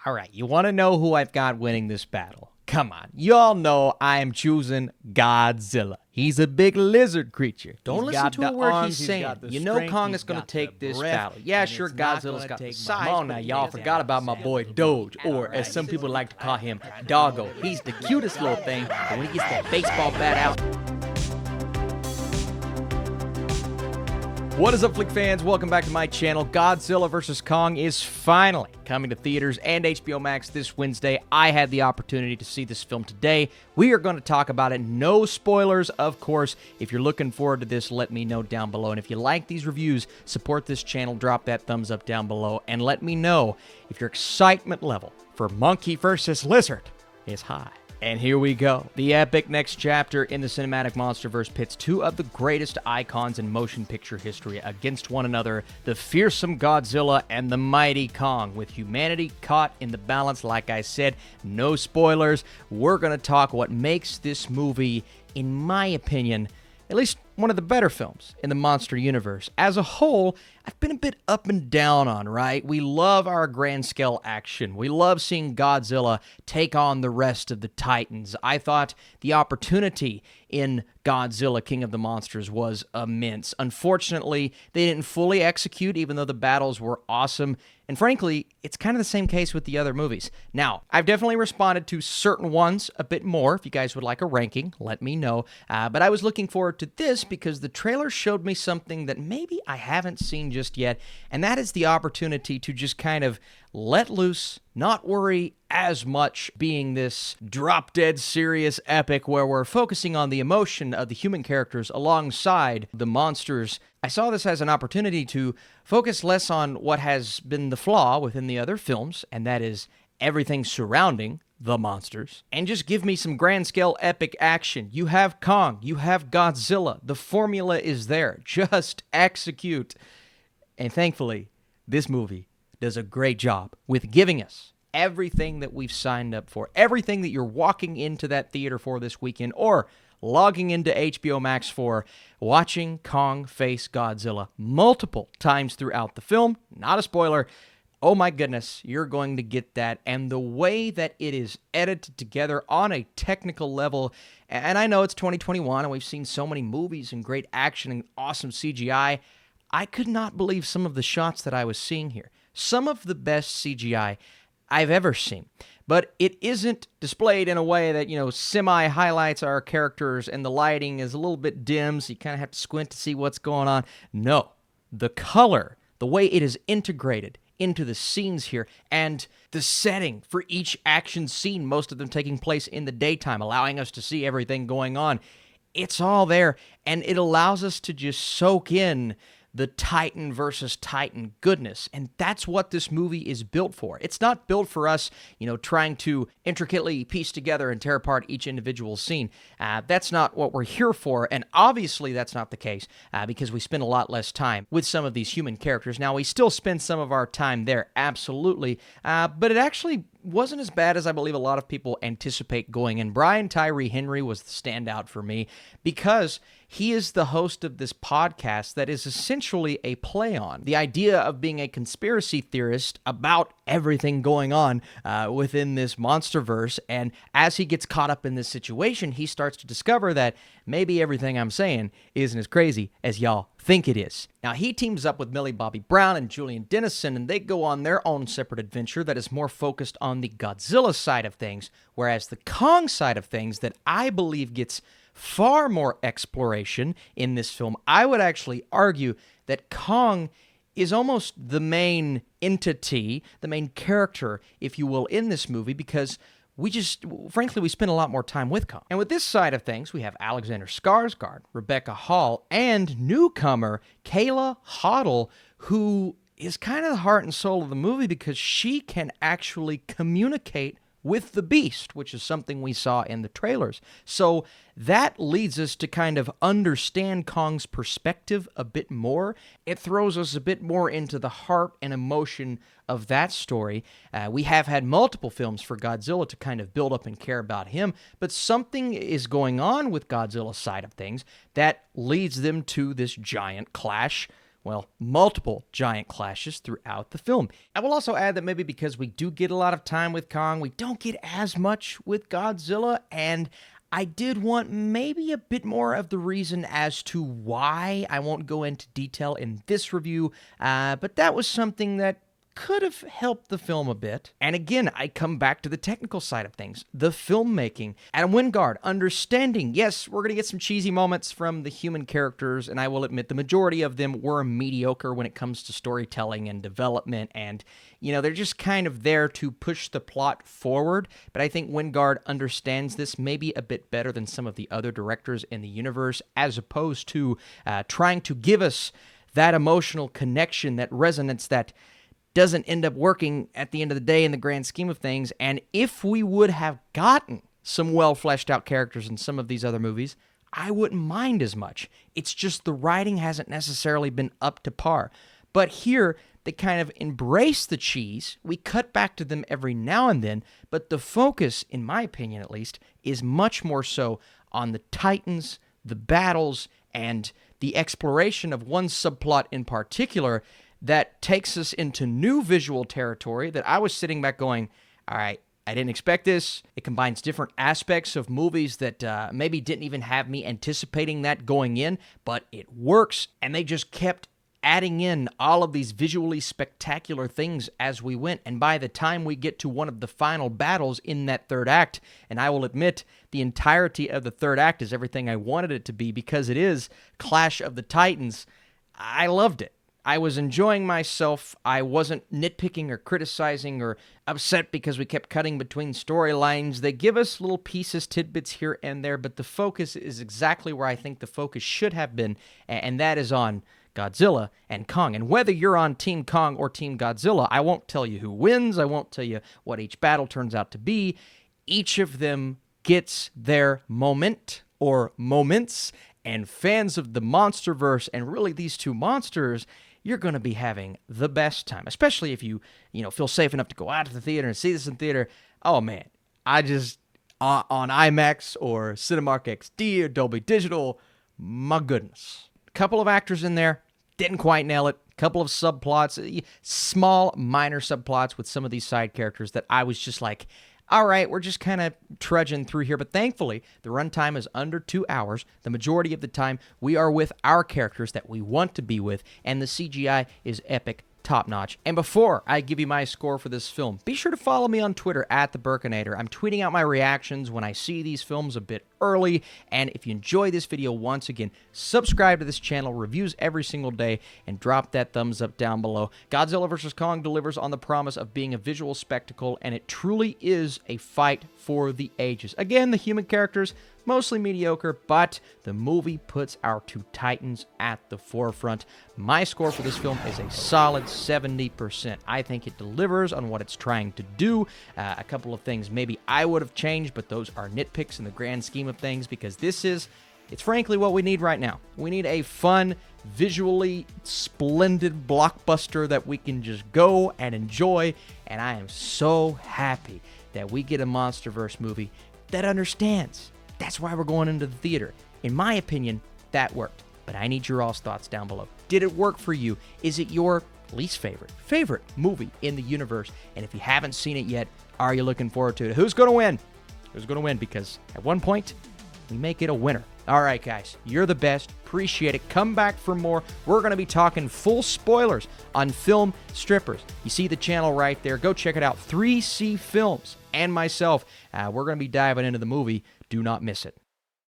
All right, you want to know who I've got winning this battle? Come on, y'all know I am choosing Godzilla. He's a big lizard creature. Don't He's listen got to the a word arms, he's saying. got the You know strength, Kong he's is gonna got take the this breath, battle. Yeah, And sure, it's not Godzilla's gonna got the take size. much, Come on now, but y'all it's forgot about my boy Doge, or as some people like to call him, Doggo. He's the cutest little thing, but when he gets that baseball bat out... What is up, Flick fans? Welcome back to my channel. Godzilla vs. Kong is finally coming to theaters and HBO Max this Wednesday. I had the opportunity to see this film today. We are going to talk about it. No spoilers, of course. If you're looking forward to this, let me know down below. And if you like these reviews, support this channel. Drop that thumbs up down below. And let me know if your excitement level for Monkey vs. Lizard is high. And here we go. The epic next chapter in the cinematic Monsterverse pits two of the greatest icons in motion picture history against one another, the fearsome Godzilla and the mighty Kong. With humanity caught in the balance, like I said, no spoilers. We're going to talk what makes this movie, in my opinion, at least one of the better films in the monster universe. As a whole, I've been a bit up and down on, right? We love our grand scale action. We love seeing Godzilla take on the rest of the Titans. I thought the opportunity in Godzilla King of the Monsters was immense. Unfortunately, they didn't fully execute, even though the battles were awesome. And frankly, it's kind of the same case with the other movies. Now, I've definitely responded to certain ones a bit more. If you guys would like a ranking, let me know. But I was looking forward to this because the trailer showed me something that maybe I haven't seen just yet, and that is the opportunity to just kind of let loose, not worry as much, being this drop-dead serious epic where we're focusing on the emotion of the human characters alongside the monsters. I saw this as an opportunity to focus less on what has been the flaw within the other films, and that is everything surrounding the monsters, and just give me some grand scale epic action. You have Kong, you have Godzilla, the formula is there. Just execute. And thankfully, this movie does a great job with giving us everything that we've signed up for, everything that you're walking into that theater for this weekend, or logging into HBO Max for, watching Kong face Godzilla multiple times throughout the film. Not a spoiler. Oh my goodness, you're going to get that. And the way that it is edited together on a technical level, and I know it's 2021 and we've seen so many movies and great action and awesome CGI, I could not believe some of the shots that I was seeing here. Some of the best CGI I've ever seen. But it isn't displayed in a way that, semi-highlights our characters and the lighting is a little bit dim, so you kind of have to squint to see what's going on. No, the color, the way it is integrated into the scenes here, and the setting for each action scene, most of them taking place in the daytime, allowing us to see everything going on. It's all there, and it allows us to just soak in the Titan versus Titan goodness. And that's what this movie is built for. It's not built for us, trying to intricately piece together and tear apart each individual scene. That's not what we're here for. And obviously that's not the case because we spend a lot less time with some of these human characters. Now, we still spend some of our time there, absolutely. But it actually wasn't as bad as I believe a lot of people anticipate going in. Brian Tyree Henry was the standout for me because he is the host of this podcast that is essentially a play on the idea of being a conspiracy theorist about everything going on within this Monsterverse. And as he gets caught up in this situation, he starts to discover that maybe everything I'm saying isn't as crazy as y'all think it is. Now, he teams up with Millie Bobby Brown and Julian Dennison, and they go on their own separate adventure that is more focused on the Godzilla side of things, whereas the Kong side of things that I believe gets far more exploration in this film. I would actually argue that Kong is almost the main entity, the main character, if you will, in this movie, because frankly, we spend a lot more time with Kong. And with this side of things, we have Alexander Skarsgård, Rebecca Hall, and newcomer Kayla Hoddle, who is kind of the heart and soul of the movie because she can actually communicate with the beast, which is something we saw in the trailers. So that leads us to kind of understand Kong's perspective a bit more. It throws us a bit more into the heart and emotion of that story. We have had multiple films for Godzilla to kind of build up and care about him, but something is going on with Godzilla's side of things that leads them to this giant clash well, multiple giant clashes throughout the film. I will also add that maybe because we do get a lot of time with Kong, we don't get as much with Godzilla, and I did want maybe a bit more of the reason as to why. I won't go into detail in this review, but that was something that could have helped the film a bit. And again, I come back to the technical side of things, the filmmaking. Adam Wingard, understanding, yes, we're going to get some cheesy moments from the human characters, and I will admit the majority of them were mediocre when it comes to storytelling and development, and, they're just kind of there to push the plot forward. But I think Wingard understands this maybe a bit better than some of the other directors in the universe, as opposed to trying to give us that emotional connection, that resonance that doesn't end up working at the end of the day in the grand scheme of things. And if we would have gotten some well-fleshed-out characters in some of these other movies, I wouldn't mind as much. It's just the writing hasn't necessarily been up to par. But here, they kind of embrace the cheese. We cut back to them every now and then, but the focus, in my opinion at least, is much more so on the Titans, the battles, and the exploration of one subplot in particular that takes us into new visual territory that I was sitting back going, all right, I didn't expect this. It combines different aspects of movies that maybe didn't even have me anticipating that going in, but it works, and they just kept adding in all of these visually spectacular things as we went, and by the time we get to one of the final battles in that third act, and I will admit, the entirety of the third act is everything I wanted it to be because it is Clash of the Titans, I loved it. I was enjoying myself. I wasn't nitpicking or criticizing or upset because we kept cutting between storylines. They give us little pieces, tidbits here and there, but the focus is exactly where I think the focus should have been, and that is on Godzilla and Kong. And whether you're on Team Kong or Team Godzilla, I won't tell you who wins. I won't tell you what each battle turns out to be. Each of them gets their moment or moments, and fans of the Monsterverse and really these two monsters, you're going to be having the best time, especially if you feel safe enough to go out to the theater and see this in theater. Oh, man, I just, on IMAX or Cinemark XD or Dolby Digital, my goodness. A couple of actors in there, didn't quite nail it. A couple of subplots, small, minor subplots with some of these side characters that I was just like, all right, we're just kind of trudging through here. But thankfully, the runtime is under 2 hours. The majority of the time, we are with our characters that we want to be with, and the CGI is epic, top-notch. And before I give you my score for this film, be sure to follow me on Twitter at @TheBurkenator. I'm tweeting out my reactions when I see these films a bit early. And if you enjoy this video, once again, subscribe to this channel, reviews every single day, and drop that thumbs up down below. Godzilla vs. Kong delivers on the promise of being a visual spectacle, and it truly is a fight for the ages. Again, the human characters, mostly mediocre, but the movie puts our two titans at the forefront. My score for this film is a solid 70%. I think it delivers on what it's trying to do. A couple of things maybe I would have changed, but those are nitpicks in the grand scheme of things, because it's frankly what we need right now. We need a fun, visually splendid blockbuster that we can just go and enjoy, and I am so happy that we get a Monsterverse movie that understands. That's why we're going into the theater. In my opinion, that worked. But I need your all's thoughts down below. Did it work for you? Is it your least favorite movie in the universe? And if you haven't seen it yet, are you looking forward to it? Who's going to win? Who's going to win? Because at one point, we may get a winner. All right, guys, you're the best. Appreciate it. Come back for more. We're going to be talking full spoilers on Film Strippers. You see the channel right there. Go check it out. 3C Films and myself. We're going to be diving into the movie. Do not miss it.